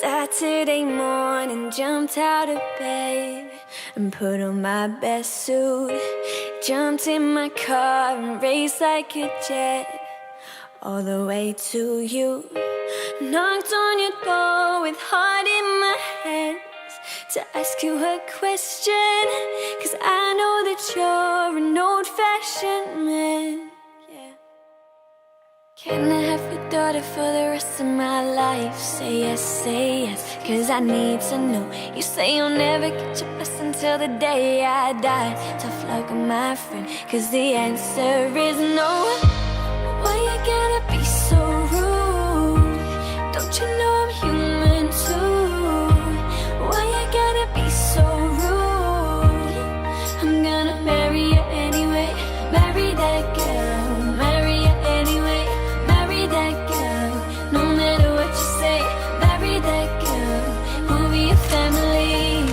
Saturday morning, jumped out of bed and put on my best suit. Jumped in my car and raced like a jet all the way to you. Knocked on your door with heart in my hands to ask you a question, 'cause I know that you're an old-fashioned man. Can I have your daughter for the rest of my life? Say yes, 'cause I need to know. You say you'll never get your blessing till the day I die. Tough luck, my friend, 'cause the answer is no. Why you gotta be so rude? Don't you know I'm human too? Why you gotta be so rude? I'm gonna marry you anyway. Marry that girl, marry you anyway. Marry that girl, no matter what you say. Marry that girl, we'll be a family.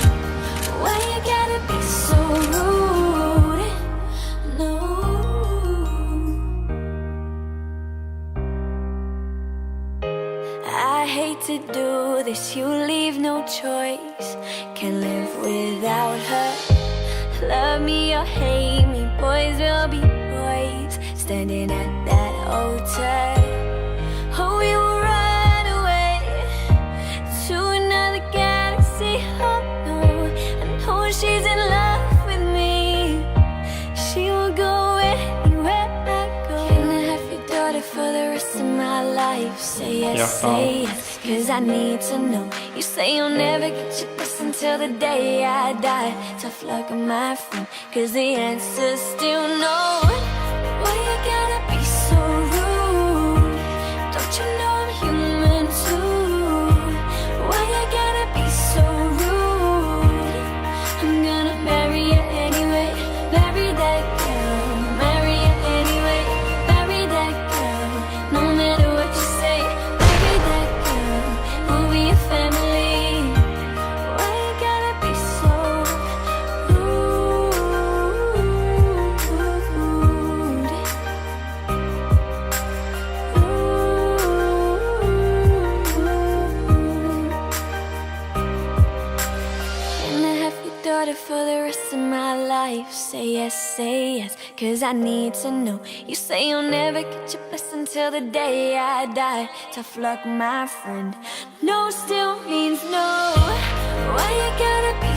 Why you gotta be so rude? No. I hate to do this, you leave no choice. Can't live without her. Love me or hate me, boys will be boys, standing at that altar. Oh, you run away to another galaxy. Oh no, I know she's in love with me. She will go anywhere I go. Can I have your daughter for the rest of my life? Say yes, 'cause I need to know. You say you'll never get your blessing till the day I die. Tough luck, my friend, 'cause the answer's still no. Why you gotta be so rude? Don't you know I'm human too? Why you gotta be so rude? I'm gonna marry you anyway. Marry that girl, marry you anyway. Marry that girl, no matter what you say. Marry that girl, we'll be a family. Why you gotta be so rude? Can I have your daughter for the rest of my life? Say yes, 'cause I need to know. You say you'll never get your blessing till the day I die. Tough luck, my friend, no still means no. Why you gotta be